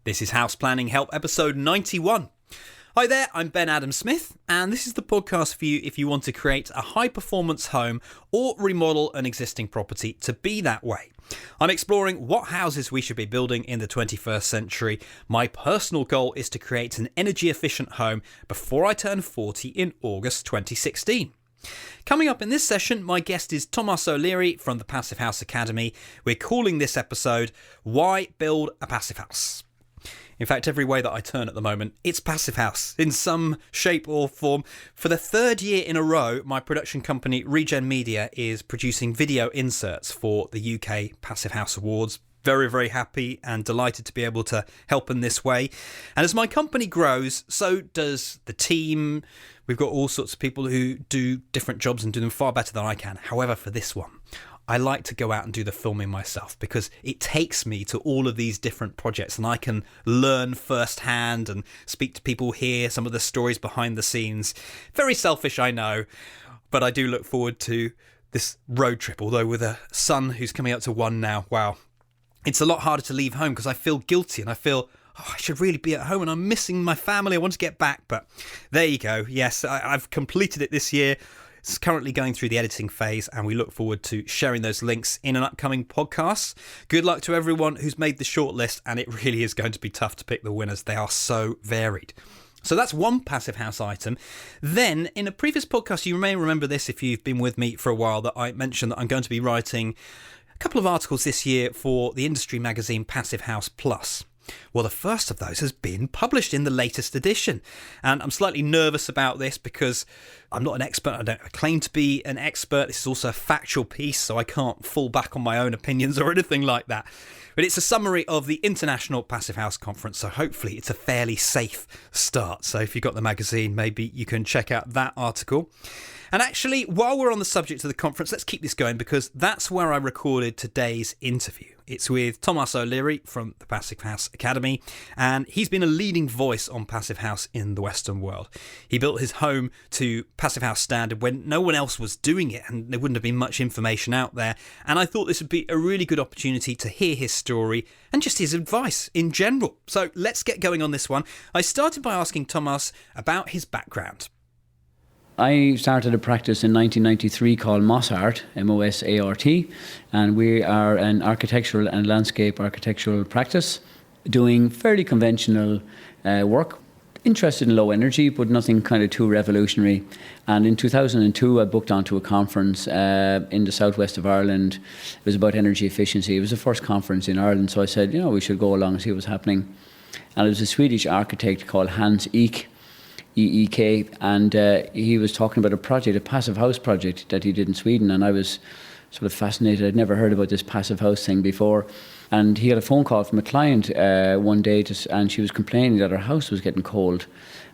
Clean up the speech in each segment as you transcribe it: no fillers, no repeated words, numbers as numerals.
This is House Planning Help episode 91. Hi there, I'm Ben Adam Smith, and this is the podcast for you if you want to create a high-performance home or remodel an existing property to be that way. I'm exploring what houses we should be building in the 21st century. My personal goal is to create an energy-efficient home before I turn 40 in August 2016. Coming up in this session, my guest is Tomas O'Leary from the Passivhaus Academy. We're calling this episode, Why Build a Passivhaus? In fact, every way that I turn at the moment, it's Passivhaus in some shape or form. For the third year in a row, my production company Regen Media is producing video inserts for the UK Passivhaus Awards. Very, very happy and delighted to be able to help in this way. And as my company grows, so does the team. We've got all sorts of people who do different jobs and do them far better than I can. However, for this one, I like to go out and do the filming myself because it takes me to all of these different projects and I can learn firsthand and speak to people, hear some of the stories behind the scenes. Very selfish, I know, but I do look forward to this road trip, although with a son who's coming up to 1 now, wow. It's a lot harder to leave home because I feel guilty and I feel, I should really be at home and I'm missing my family. I want to get back, but there you go. Yes, I've completed it this year. It's currently going through the editing phase and we look forward to sharing those links in an upcoming podcast. Good luck to everyone who's made the shortlist, and it really is going to be tough to pick the winners. They are so varied. So that's one Passivhaus item. Then in a previous podcast, you may remember this if you've been with me for a while, that I mentioned that I'm going to be writing a couple of articles this year for the industry magazine Passivhaus Plus. Well, the first of those has been published in the latest edition, and I'm slightly nervous about this because I'm not an expert. I don't claim to be an expert. This is also a factual piece, so I can't fall back on my own opinions or anything like that. But it's a summary of the International Passivhaus Conference, so hopefully it's a fairly safe start. So if you've got the magazine, maybe you can check out that article. And actually, while we're on the subject of the conference, let's keep this going because that's where I recorded today's interview. It's with Tomas O'Leary from the Passivhaus Academy, and he's been a leading voice on Passivhaus in the Western world. He built his home to Passivhaus standard when no one else was doing it, and there wouldn't have been much information out there. And I thought this would be a really good opportunity to hear his story and just his advice in general. So let's get going on this one. I started by asking Tomas about his background. I started a practice in 1993 called Mossart, M-O-S-A-R-T, and we are an architectural and landscape architectural practice doing fairly conventional work, interested in low energy, but nothing kind of too revolutionary. And in 2002, I booked onto a conference in the southwest of Ireland. It was about energy efficiency. It was the first conference in Ireland, so I said, we should go along and see what's happening. And it was a Swedish architect called Hans Eek, EEK, and he was talking about a project, a Passivhaus project that he did in Sweden, and I was sort of fascinated. I'd never heard about this Passivhaus thing before, and he had a phone call from a client one day, and she was complaining that her house was getting cold,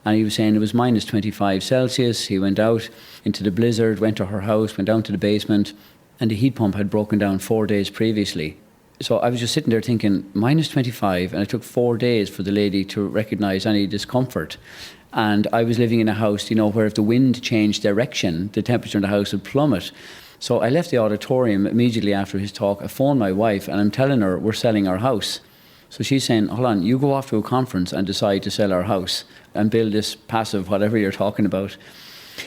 and he was saying it was minus 25 Celsius. He went out into the blizzard, went to her house, went down to the basement, and the heat pump had broken down 4 days previously. So I was just sitting there thinking, minus 25, and it took 4 days for the lady to recognise any discomfort. And I was living in a house, where if the wind changed direction, the temperature in the house would plummet. So I left the auditorium immediately after his talk. I phoned my wife and I'm telling her we're selling our house. So she's saying, hold on, you go off to a conference and decide to sell our house and build this passive, whatever you're talking about.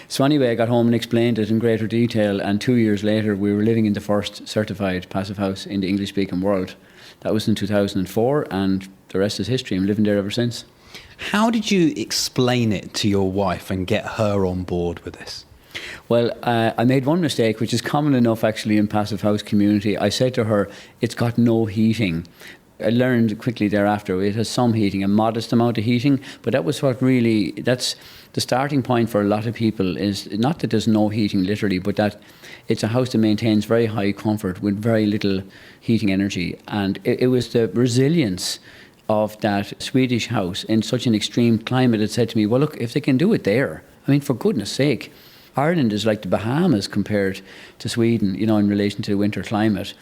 So anyway, I got home and explained it in greater detail. And 2 years later, we were living in the first certified passive house in the English-speaking world. That was in 2004, and the rest is history. I'm living there ever since. How did you explain it to your wife and get her on board with this? Well, I made one mistake, which is common enough actually in passive house community. I said to her, it's got no heating. I learned quickly thereafter it has some heating, a modest amount of heating, but that's the starting point for a lot of people, is not that there's no heating literally, but that it's a house that maintains very high comfort with very little heating energy. And it was the resilience of that Swedish house in such an extreme climate that said to me, well, look, if they can do it there, I mean, for goodness sake, Ireland is like the Bahamas compared to Sweden, in relation to the winter climate.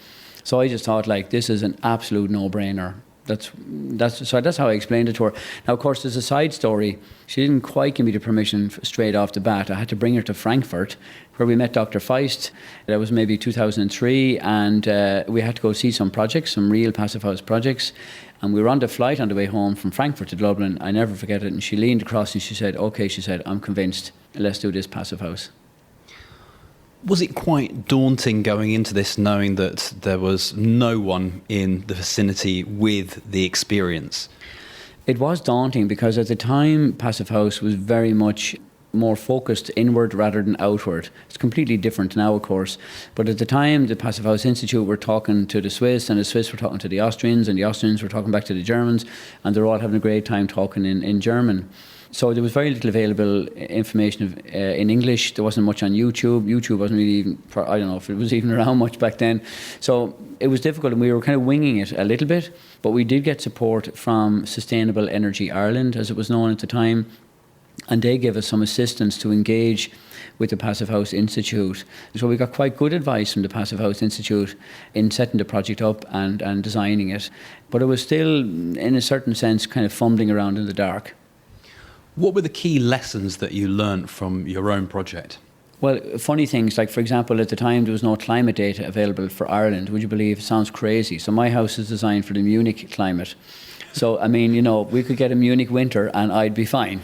So I just thought, this is an absolute no-brainer. That's how I explained it to her. Now, of course, there's a side story. She didn't quite give me the permission straight off the bat. I had to bring her to Frankfurt, where we met Dr. Feist. That was maybe 2003, and we had to go see some projects, some real passive house projects. And we were on the flight on the way home from Frankfurt to Dublin. I never forget it. And she leaned across and she said, "Okay," she said, "I'm convinced. Let's do this passive house." Was it quite daunting going into this, knowing that there was no one in the vicinity with the experience? It was daunting because at the time, Passive House was very much more focused inward rather than outward. It's completely different now, of course. But at the time, the Passive House Institute were talking to the Swiss, and the Swiss were talking to the Austrians, and the Austrians were talking back to the Germans, and they're all having a great time talking in German. So there was very little available information in English. There wasn't much on YouTube. YouTube wasn't really even, I don't know if it was even around much back then. So it was difficult, and we were kind of winging it a little bit. But we did get support from Sustainable Energy Ireland, as it was known at the time. And they gave us some assistance to engage with the Passive House Institute. So we got quite good advice from the Passive House Institute in setting the project up and designing it. But it was still, in a certain sense, kind of fumbling around in the dark. What were the key lessons that you learned from your own project? Well, funny things, like for example, at the time there was no climate data available for Ireland. Would you believe? It sounds crazy. So my house is designed for the Munich climate. So, I mean, we could get a Munich winter and I'd be fine.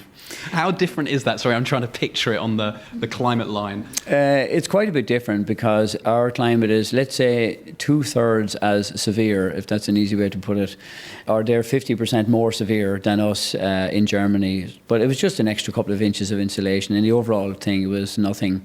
How different is that? Sorry, I'm trying to picture it on the climate line. It's quite a bit different because our climate is, let's say, 2/3 as severe, if that's an easy way to put it, or they're 50% more severe than us in Germany. But it was just an extra couple of inches of insulation, and the overall thing was nothing.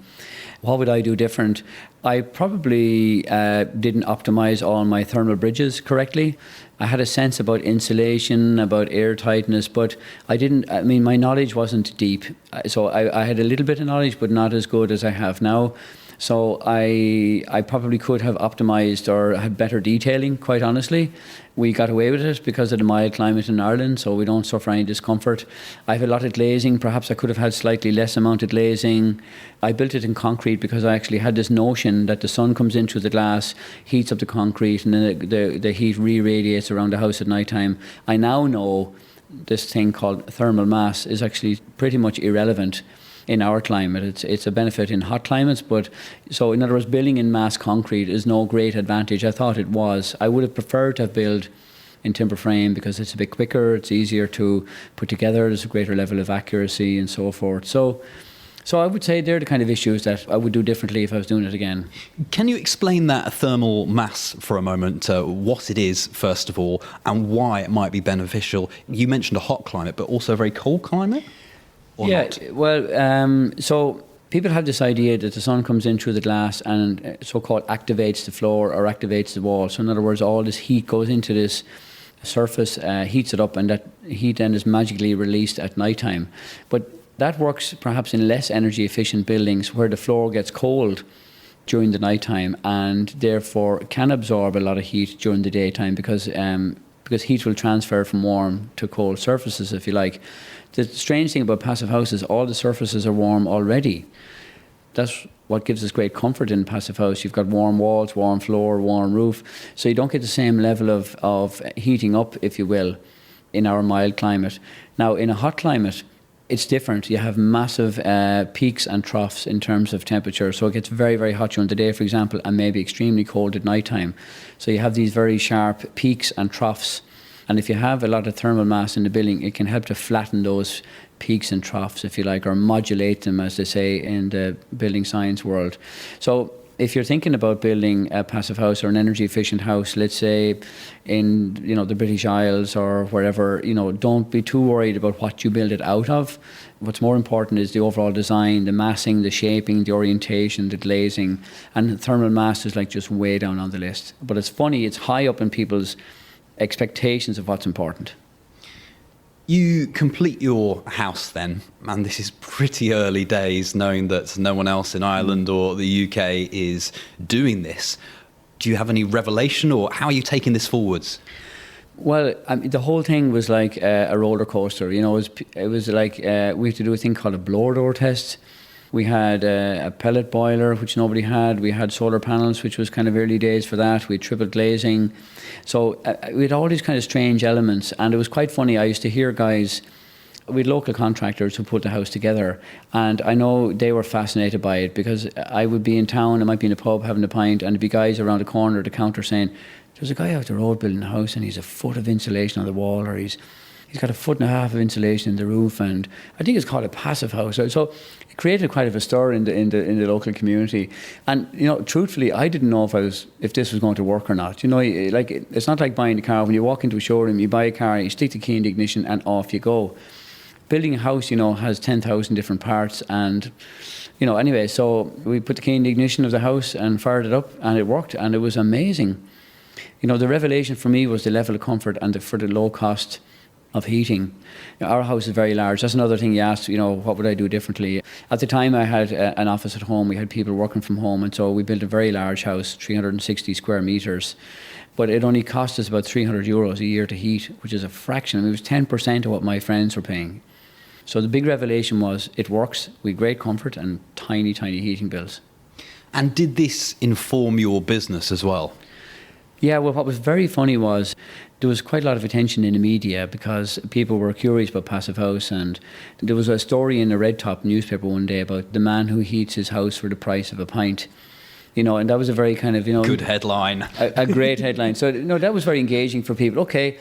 What would I do different? I probably didn't optimize all my thermal bridges correctly. I had a sense about insulation, about air tightness, but my knowledge wasn't deep. So I had a little bit of knowledge, but not as good as I have now. So I probably could have optimised or had better detailing, quite honestly. We got away with it because of the mild climate in Ireland, so we don't suffer any discomfort. I have a lot of glazing. Perhaps I could have had slightly less amount of glazing. I built it in concrete because I actually had this notion that the sun comes in through the glass, heats up the concrete, and then the heat re-radiates around the house at night time. I now know this thing called thermal mass is actually pretty much irrelevant in our climate. It's a benefit in hot climates, but so in other words, building in mass concrete is no great advantage. I thought it was. I would have preferred to have built in timber frame because it's a bit quicker, it's easier to put together, there's a greater level of accuracy and so forth. So I would say they're the kind of issues that I would do differently if I was doing it again. Can you explain that thermal mass for a moment, what it is, first of all, and why it might be beneficial? You mentioned a hot climate, but also a very cold climate? Not? Well, so people have this idea that the sun comes in through the glass and so-called activates the floor or activates the wall. So in other words, all this heat goes into this surface, heats it up, and that heat then is magically released at nighttime. But that works perhaps in less energy efficient buildings where the floor gets cold during the nighttime and therefore can absorb a lot of heat during the daytime because heat will transfer from warm to cold surfaces, if you like. The strange thing about passive houses, all the surfaces are warm already. That's what gives us great comfort in passive house. You've got warm walls, warm floor, warm roof. So you don't get the same level of heating up, if you will, in our mild climate. Now, in a hot climate, it's different. You have massive peaks and troughs in terms of temperature. So it gets very, very hot during the day, for example, and maybe extremely cold at nighttime. So you have these very sharp peaks and troughs. And if you have a lot of thermal mass in the building, it can help to flatten those peaks and troughs, if you like, or modulate them, as they say in the building science world. So if you're thinking about building a passive house or an energy efficient house, let's say in the British Isles or wherever, don't be too worried about what you build it out of. What's more important is the overall design, the massing, the shaping, the orientation, the glazing, and thermal mass is like just way down on the list. But it's funny, it's high up in people's expectations of what's important. You complete your house then, and this is pretty early days, knowing that no one else in Ireland or the UK is doing this. Do you have any revelation, or how are you taking this forwards? Well, the whole thing was like a roller coaster. It was like we had to do a thing called a blower door test. We had a pellet boiler, which nobody had. We had solar panels, which was kind of early days for that. We had triple glazing. So we had all these kind of strange elements. And it was quite funny. I used to hear guys We had local contractors who put the house together, and I know they were fascinated by it, because I would be in town, I might be in a pub having a pint, and there'd be guys around the corner of the counter saying, there's a guy out the road building a house and he's a foot of insulation on the wall, or he's got a foot and a half of insulation in the roof, and I think it's called a Passivhaus. So it created quite of a stir in the local community. And truthfully, I didn't know if this was going to work or not. Like, it's not like buying a car. When you walk into a showroom, you buy a car, you stick the key in the ignition, and off you go. Building a house, has 10,000 different parts, and anyway, so we put the key in the ignition of the house and fired it up, and it worked, and it was amazing. The revelation for me was the level of comfort and for the low cost of heating. Our house is very large. That's another thing you asked, what would I do differently? At the time I had an office at home. We had people working from home, and so we built a very large house, 360 square metres. But it only cost us about €300 a year to heat, which is a fraction. I mean, it was 10% of what my friends were paying. So the big revelation was it works with great comfort and tiny, tiny heating bills. And did this inform your business as well? Yeah, well, what was very funny was there was quite a lot of attention in the media because people were curious about Passivhaus, and there was a story in a Red Top newspaper one day about the man who heats his house for the price of a pint. And that was a very kind of, good headline. a great headline. So, that was very engaging for people. Okay,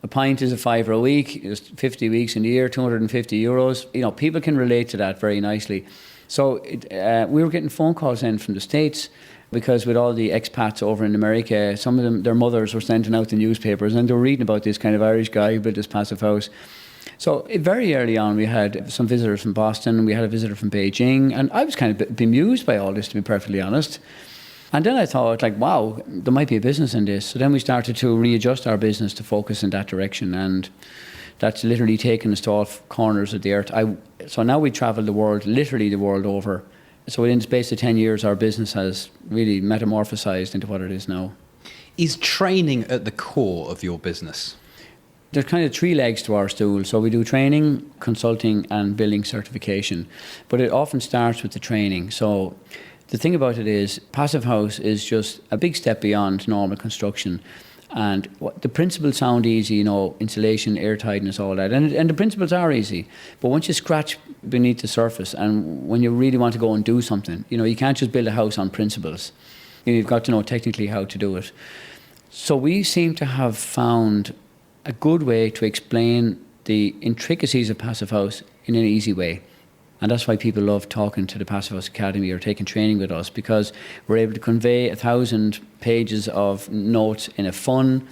a pint is a £5 a week, it's 50 weeks in the year, €250. People can relate to that very nicely. So we were getting phone calls in from the States, because with all the expats over in America, some of them, their mothers were sending out the newspapers, and they were reading about this kind of Irish guy who built this Passivhaus. So very early on, we had some visitors from Boston, we had a visitor from Beijing, and I was kind of bemused by all this, to be perfectly honest. And then I thought, wow, there might be a business in this. So then we started to readjust our business to focus in that direction, and that's literally taken us to all corners of the earth. So now we travel the world, literally the world over. So within the space of 10 years, our business has really metamorphosized into what it is now. Is training at the core of your business? There's kind of three legs to our stool. So we do training, consulting, and building certification. But it often starts with the training. So the thing about it is, Passivhaus is just a big step beyond normal construction. And the principles sound easy, insulation, airtightness, all that. And the principles are easy. But once you scratch beneath the surface, and when you really want to go and do something, you can't just build a house on principles. You've got to know technically how to do it. So we seem to have found a good way to explain the intricacies of Passivhaus in an easy way. And that's why people love talking to the Passivhaus Academy or taking training with us, because we're able to convey 1,000 pages of notes in a fun,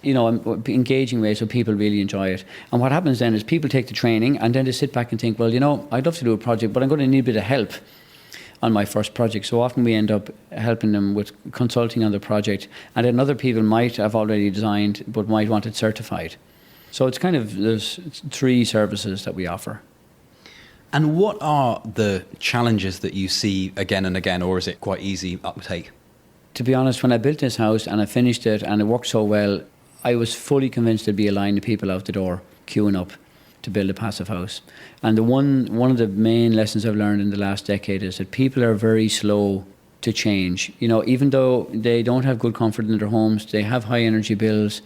engaging way, so people really enjoy it. And what happens then is people take the training and then they sit back and think, well, I'd love to do a project, but I'm going to need a bit of help on my first project. So often we end up helping them with consulting on the project, and then other people might have already designed but might want it certified. So it's there's three services that we offer. And what are the challenges that you see again and again, or is it quite easy uptake? To be honest, when I built this house and I finished it and it worked so well, I was fully convinced there'd be a line of people out the door queuing up to build a Passivhaus. And one of the main lessons I've learned in the last decade is that people are very slow to change. Even though they don't have good comfort in their homes, they have high energy bills.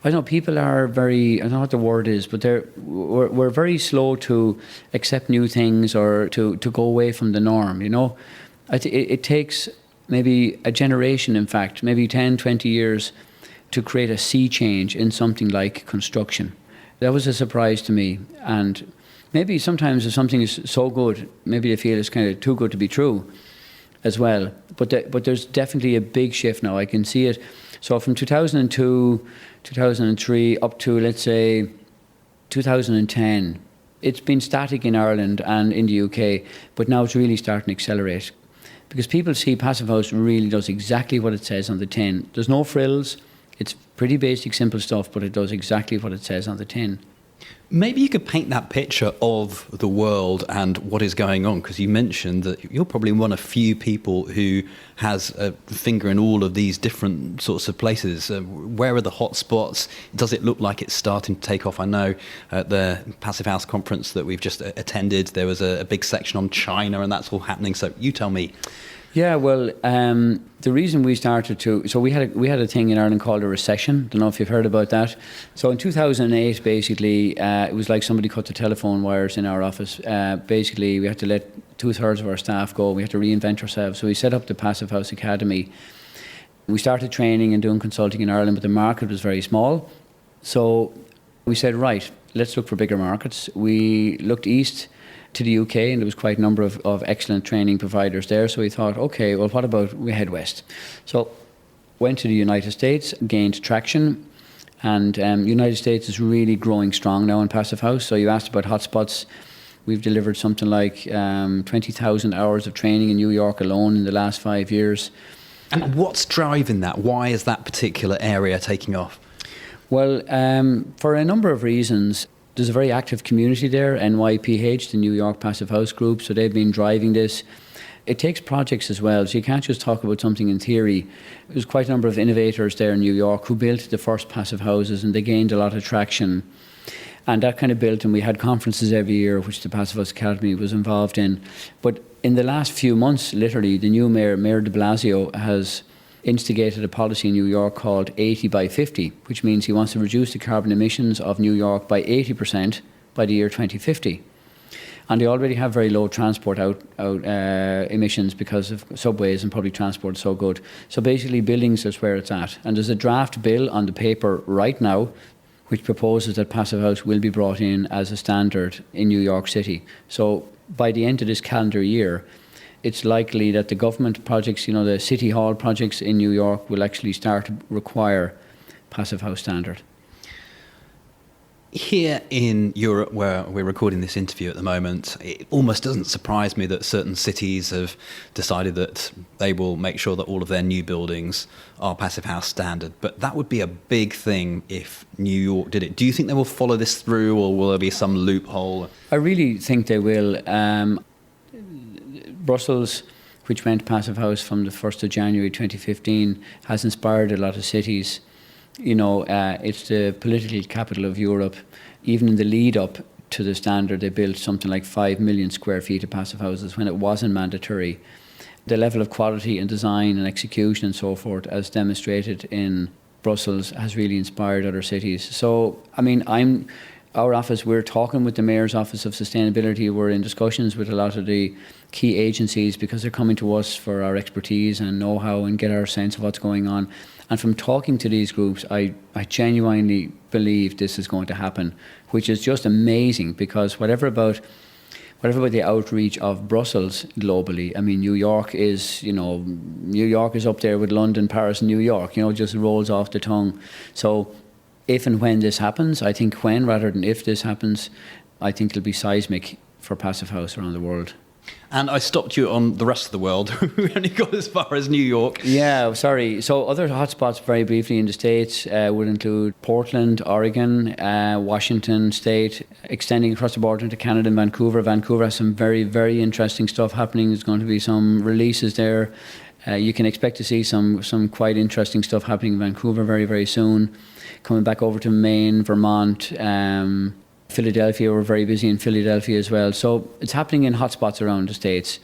I know people are very, I don't know what the word is, but we're very slow to accept new things or to go away from the norm, It takes maybe a generation, in fact, maybe 10, 20 years to create a sea change in something like construction. That was a surprise to me. And maybe sometimes if something is so good, maybe they feel it's kind of too good to be true as well. But there's definitely a big shift now. I can see it. So from 2002, 2003 up to, let's say, 2010, it's been static in Ireland and in the UK, but now it's really starting to accelerate. Because people see Passivhaus really does exactly what it says on the tin. There's no frills. It's pretty basic, simple stuff, but it does exactly what it says on the tin. Maybe you could paint that picture of the world and what is going on, because you mentioned that you're probably one of few people who has a finger in all of these different sorts of places. Where are the hot spots? Does it look like it's starting to take off? I know at the Passivhaus conference that we've just attended, there was a big section on China, and that's all happening. So you tell me. Yeah, well, the reason we started so we had a thing in Ireland called a recession. Don't know if you've heard about that. So in 2008, basically, it was like somebody cut the telephone wires in our office. Basically, we had to let 2/3 of our staff go. We had to reinvent ourselves. So we set up the Passivhaus Academy. We started training and doing consulting in Ireland, but the market was very small. So we said, right, let's look for bigger markets. We looked east to the UK, and there was quite a number of excellent training providers there. So we thought, okay, well, what about we head west? So went to the United States, gained traction, and United States is really growing strong now in Passivhaus. So you asked about hotspots. We've delivered something like 20,000 hours of training in New York alone in the last 5 years. And what's driving that? Why is that particular area taking off? Well, for a number of reasons. There's a very active community there, NYPH, the New York Passivhaus Group, so they've been driving this. It takes projects as well, so you can't just talk about something in theory. There's quite a number of innovators there in New York who built the first passive houses, and they gained a lot of traction. And that kind of built, and we had conferences every year, which the Passivhaus Academy was involved in. But in the last few months, literally, the new Mayor de Blasio has instigated a policy in New York called 80 by 50, which means he wants to reduce the carbon emissions of New York by 80% by the year 2050. And they already have very low transport emissions because of subways and public transport so good. So basically buildings is where it's at. And there's a draft bill on the paper right now which proposes that Passivhaus will be brought in as a standard in New York City. So by the end of this calendar year, it's likely that the government projects, the City Hall projects in New York will actually start to require Passivhaus standard. Here in Europe, where we're recording this interview at the moment, it almost doesn't surprise me that certain cities have decided that they will make sure that all of their new buildings are Passivhaus standard. But that would be a big thing if New York did it. Do you think they will follow this through, or will there be some loophole? I really think they will. Brussels, which went Passivhaus from the 1st of January 2015, has inspired a lot of cities. It's the political capital of Europe. Even in the lead up to the standard, they built something like 5 million square feet of passive houses when it wasn't mandatory. The level of quality and design and execution and so forth, as demonstrated in Brussels, has really inspired other cities. So, our office, we're talking with the Mayor's Office of Sustainability. We're in discussions with a lot of the key agencies because they're coming to us for our expertise and know-how and get our sense of what's going on. And from talking to these groups, I genuinely believe this is going to happen, which is just amazing because whatever about the outreach of Brussels globally, New York is up there with London, Paris and New York, just rolls off the tongue. So if and when this happens, I think when rather than if this happens, I think it'll be seismic for Passivhaus around the world. And I stopped you on the rest of the world. We only got as far as New York. Yeah, sorry. So other hotspots very briefly in the States would include Portland, Oregon, Washington State, extending across the border into Canada and Vancouver. Vancouver has some very, very interesting stuff happening. There's going to be some releases there. You can expect to see some quite interesting stuff happening in Vancouver very, very soon. Coming back over to Maine, Vermont, Philadelphia, we're very busy in Philadelphia as well. So it's happening in hotspots around the States.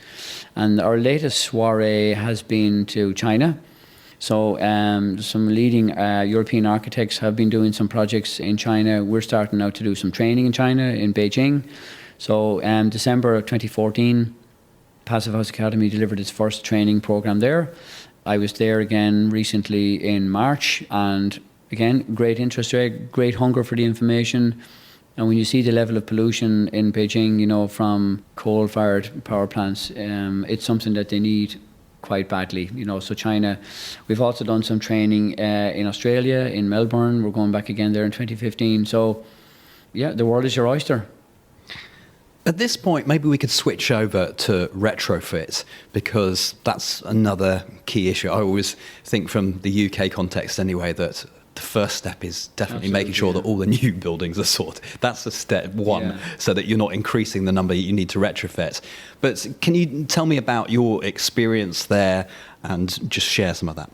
And our latest soiree has been to China. So some leading European architects have been doing some projects in China. We're starting now to do some training in China, in Beijing. So December of 2014, Passivhaus Academy delivered its first training program there. I was there again recently in March, and again, great interest there, great hunger for the information. And when you see the level of pollution in Beijing, from coal-fired power plants, it's something that they need quite badly. So China, we've also done some training in Australia, in Melbourne. We're going back again there in 2015. So, yeah, the world is your oyster. At this point, maybe we could switch over to retrofit, because that's another key issue. I always think from the UK context anyway that the first step is definitely making sure that all the new buildings are sorted. That's the step one, so that you're not increasing the number you need to retrofit. But can you tell me about your experience there and just share some of that?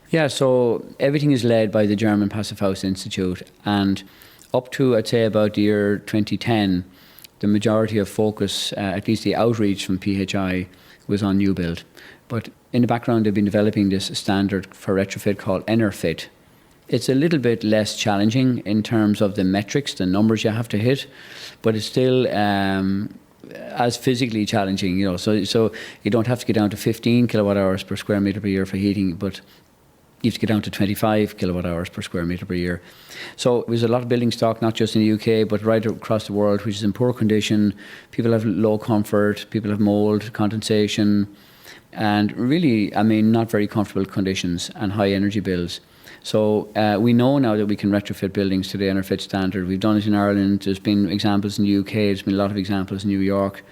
Yeah, so everything is led by the German Passivhaus Institute, and up to, I'd say, about the year 2010, the majority of focus, at least the outreach from PHI, was on new build. But in the background, they've been developing this standard for retrofit called EnerFit. It's a little bit less challenging in terms of the metrics, the numbers you have to hit, but it's still as physically challenging, So you don't have to get down to 15 kilowatt hours per square metre per year for heating, but you have to get down to 25 kilowatt hours per square metre per year. So there's a lot of building stock, not just in the UK, but right across the world, which is in poor condition. People have low comfort, people have mould, condensation, and really, not very comfortable conditions and high energy bills. So we know now that we can retrofit buildings to the EnerFit standard. We've done it in Ireland. There's been examples in the UK. There's been a lot of examples in New York.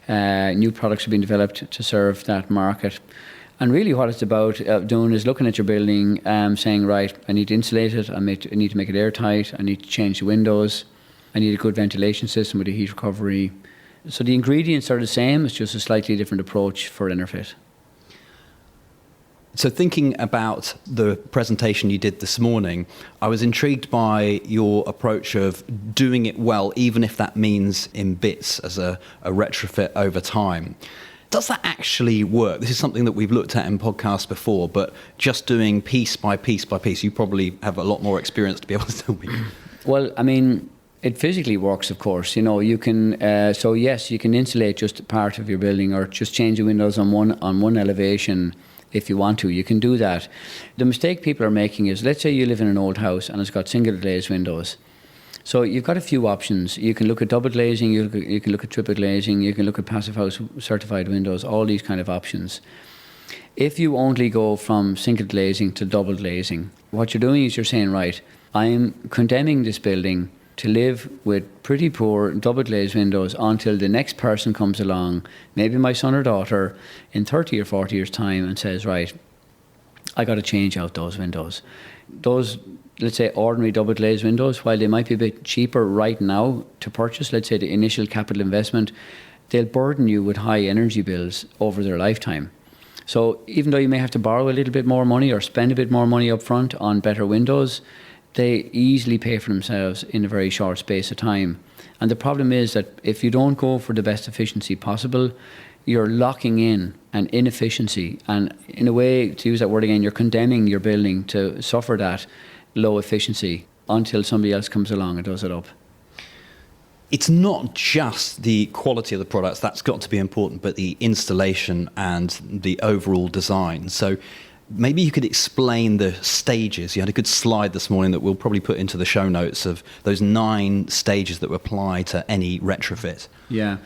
New products have been developed to serve that market. And really what it's about doing is looking at your building, saying, right, I need to insulate it, I need to make it airtight, I need to change the windows, I need a good ventilation system with a heat recovery. So the ingredients are the same, it's just a slightly different approach for EnerFit. So thinking about the presentation you did this morning, I was intrigued by your approach of doing it well, even if that means in bits as a retrofit over time. Does that actually work? This is something that we've looked at in podcasts before, but just doing piece by piece by piece, you probably have a lot more experience to be able to tell me. Well, it physically works, of course. You can, so yes, you can insulate just part of your building or just change the windows on one elevation if you want to. You can do that. The mistake people are making is, let's say you live in an old house and it's got single glazed windows. So you've got a few options. You can look at double glazing, you can look at triple glazing, you can look at Passivhaus certified windows, all these kind of options. If you only go from single glazing to double glazing, what you're doing is you're saying, right, I'm condemning this building to live with pretty poor double glazed windows until the next person comes along, maybe my son or daughter, in 30 or 40 years' time and says, right, I got to change out those windows. Those, let's say, ordinary double glazed windows, while they might be a bit cheaper right now to purchase, let's say the initial capital investment, they'll burden you with high energy bills over their lifetime. So even though you may have to borrow a little bit more money or spend a bit more money up front on better windows, they easily pay for themselves in a very short space of time. And the problem is that if you don't go for the best efficiency possible, you're locking in an inefficiency. And in a way, to use that word again, you're condemning your building to suffer that low efficiency until somebody else comes along and does it up. It's not just the quality of the products, that's got to be important, but the installation and the overall design. So maybe you could explain the stages. You had a good slide this morning that we'll probably put into the show notes of those 9 stages that apply to any retrofit. Yeah.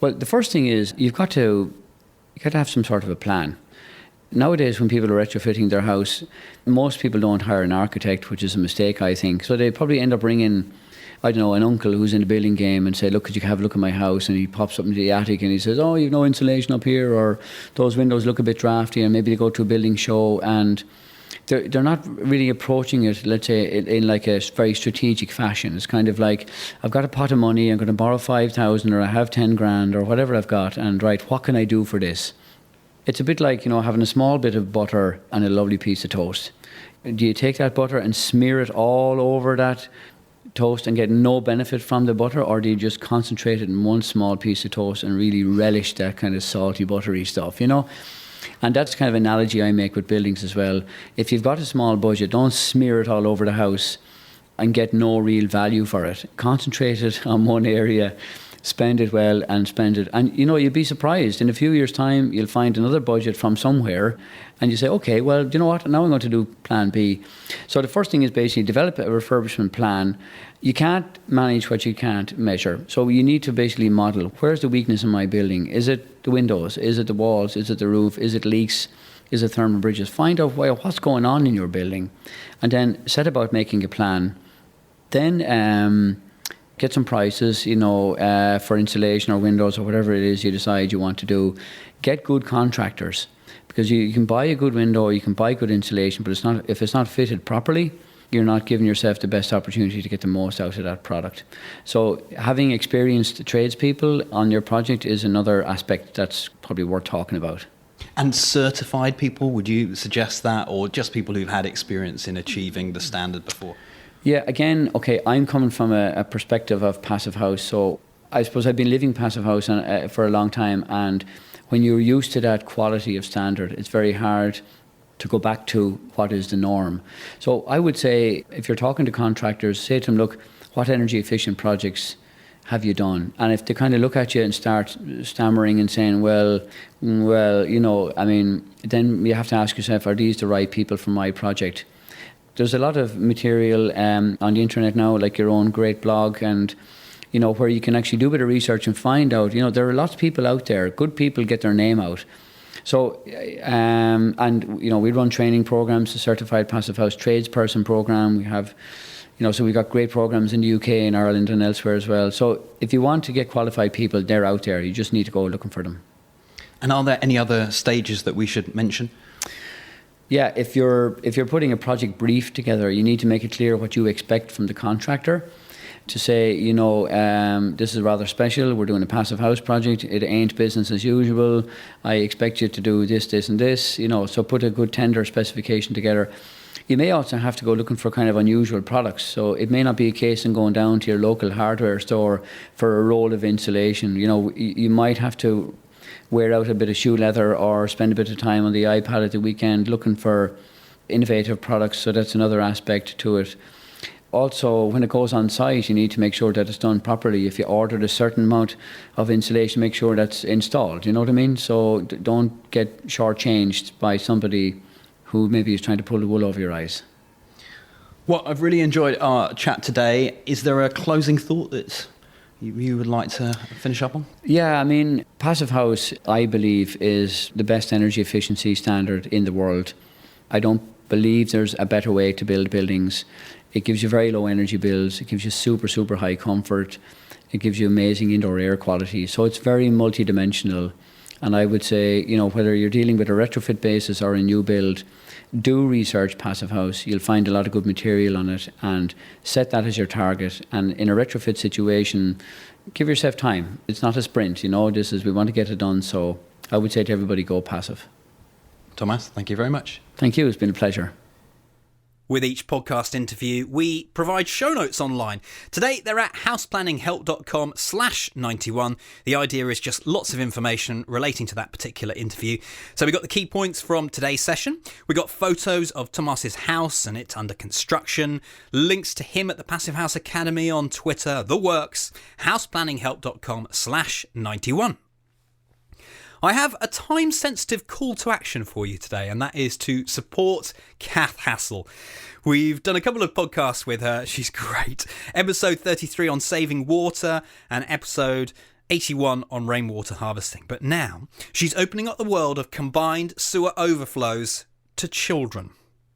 Well, the first thing is you've got to have some sort of a plan. Nowadays, when people are retrofitting their house, most people don't hire an architect, which is a mistake, I think. So they probably end up ringing, I don't know, an uncle who's in the building game and say, look, could you have a look at my house? And he pops up into the attic and he says, oh, you've no insulation up here, or those windows look a bit drafty, and maybe they go to a building show and they're not really approaching it, let's say, in like a very strategic fashion. It's kind of like, I've got a pot of money, I'm going to borrow 5,000 or I have 10 grand or whatever I've got, and right, what can I do for this? It's a bit like, having a small bit of butter and a lovely piece of toast. Do you take that butter and smear it all over that toast and get no benefit from the butter, or do you just concentrate it in one small piece of toast and really relish that kind of salty, buttery stuff, And that's kind of an analogy I make with buildings as well. If you've got a small budget, don't smear it all over the house and get no real value for it. Concentrate it on one area, spend it well and spend it. And, you'd be surprised. In a few years' time, you'll find another budget from somewhere and you say, okay, well, do you know what? Now I'm going to do plan B. So the first thing is basically develop a refurbishment plan. You can't manage what you can't measure. So you need to basically model, where's the weakness in my building? Is it the windows? Is it the walls? Is it the roof? Is it leaks? Is it thermal bridges? Find out what's going on in your building and then set about making a plan. Then get some prices, for insulation or windows or whatever it is you decide you want to do. Get good contractors, because you can buy a good window, you can buy good insulation, but if it's not fitted properly, you're not giving yourself the best opportunity to get the most out of that product. So having experienced tradespeople on your project is another aspect that's probably worth talking about. And certified people, would you suggest that, or just people who've had experience in achieving the standard before? Yeah, again, okay, I'm coming from a perspective of Passivhaus. So I suppose I've been living Passivhaus for a long time, and when you're used to that quality of standard, it's very hard to go back to what is the norm. So I would say, if you're talking to contractors, say to them, look, what energy efficient projects have you done? And if they kind of look at you and start stammering and saying, well, you know, I mean, then you have to ask yourself, are these the right people for my project? There's a lot of material on the internet now, like your own great blog, and you know, where you can actually do a bit of research and find out, you know, there are lots of people out there, good people get their name out. So, and, you know, we run training programs, the Certified Passivhaus Tradesperson program. We have, you know, so we've got great programs in the UK and Ireland and elsewhere as well. So if you want to get qualified people, they're out there. You just need to go looking for them. And are there any other stages that we should mention? Yeah, if you're putting a project brief together, you need to make it clear what you expect from the contractor. To say, you know, this is rather special, we're doing a passive house project, it ain't business as usual, I expect you to do this, this and this, you know, so put a good tender specification together. You may also have to go looking for kind of unusual products, so it may not be a case of going down to your local hardware store for a roll of insulation. You know, you might have to wear out a bit of shoe leather or spend a bit of time on the iPad at the weekend looking for innovative products, so that's another aspect to it. Also, when it goes on site, you need to make sure that it's done properly. If you ordered a certain amount of insulation, make sure that's installed. You know what I mean? So don't get shortchanged by somebody who maybe is trying to pull the wool over your eyes. Well, I've really enjoyed our chat today. Is there a closing thought that you would like to finish up on? Yeah, I mean, Passive House, I believe, is the best energy efficiency standard in the world. I don't believe there's a better way to build buildings. It gives you very low energy bills. It gives you super, super high comfort. It gives you amazing indoor air quality. So it's very multidimensional. And I would say, you know, whether you're dealing with a retrofit basis or a new build, do research Passive House. You'll find a lot of good material on it and set that as your target. And in a retrofit situation, give yourself time. It's not a sprint, you know, we want to get it done. So I would say to everybody, go passive. Tomas, thank you very much. Thank you. It's been a pleasure. With each podcast interview, we provide show notes online. Today, they're at houseplanninghelp.com/91. The idea is just lots of information relating to that particular interview. So we got the key points from today's session. We got photos of Tomas's house and it's under construction, links to him at the Passive House Academy on Twitter, the works, houseplanninghelp.com/91. I have a time-sensitive call to action for you today, and that is to support Kath Hassel. We've done a couple of podcasts with her. She's great. Episode 33 on saving water and episode 81 on rainwater harvesting. But now she's opening up the world of combined sewer overflows to children.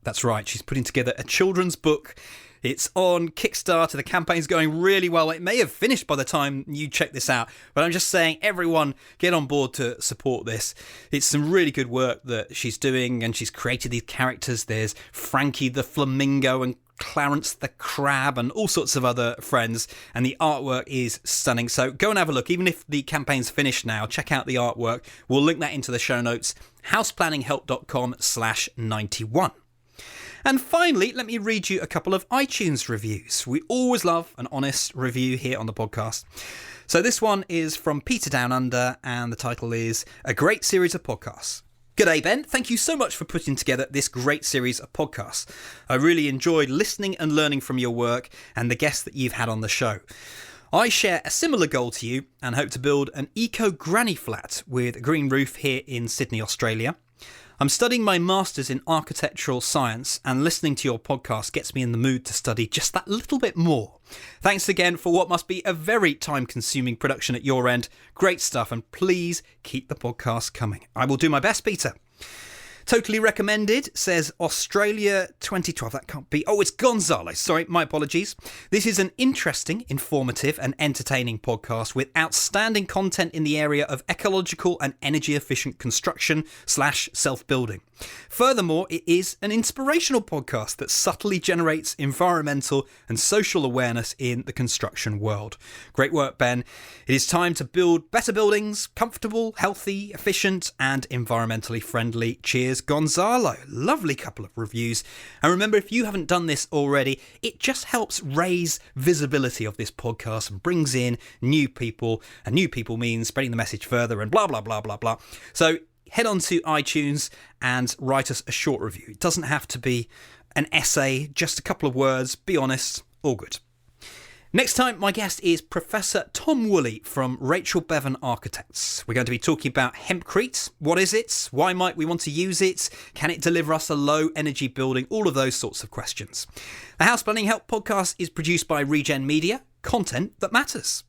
That's right, she's putting together a children's book. It's on Kickstarter. The campaign's going really well. It may have finished by the time you check this out, but I'm just saying, everyone get on board to support this. It's some really good work that she's doing, and she's created these characters. There's Frankie the Flamingo and Clarence the Crab and all sorts of other friends, and the artwork is stunning. So go and have a look. Even if the campaign's finished now, check out the artwork. We'll link that into the show notes, houseplanninghelp.com/91. And finally, let me read you a couple of iTunes reviews. We always love an honest review here on the podcast. So this one is from Peter Down Under, and the title is A Great Series of Podcasts. G'day, Ben. Thank you so much for putting together this great series of podcasts. I really enjoyed listening and learning from your work and the guests that you've had on the show. I share a similar goal to you and hope to build an eco-granny flat with a green roof here in Sydney, Australia. I'm studying my Masters in Architectural Science, and listening to your podcast gets me in the mood to study just that little bit more. Thanks again for what must be a very time-consuming production at your end. Great stuff, and please keep the podcast coming. I will do my best, Peter. Totally recommended, says Australia 2012. That can't be. Oh, it's Gonzalo. Sorry, my apologies. This is an interesting, informative and entertaining podcast with outstanding content in the area of ecological and energy efficient construction / self-building. Furthermore, it is an inspirational podcast that subtly generates environmental and social awareness in the construction world. Great work, Ben. It is time to build better buildings, comfortable, healthy, efficient and environmentally friendly. Cheers Cheers Gonzalo. Lovely couple of reviews. And remember, if you haven't done this already, it just helps raise visibility of this podcast and brings in new people. And new people means spreading the message further and blah, blah, blah, blah, blah. So head on to iTunes and write us a short review. It doesn't have to be an essay, just a couple of words. Be honest, all good. Next time, my guest is Professor Tom Woolley from Rachel Bevan Architects. We're going to be talking about hempcrete. What is it? Why might we want to use it? Can it deliver us a low energy building? All of those sorts of questions. The House Planning Help podcast is produced by Regen Media. Content that matters.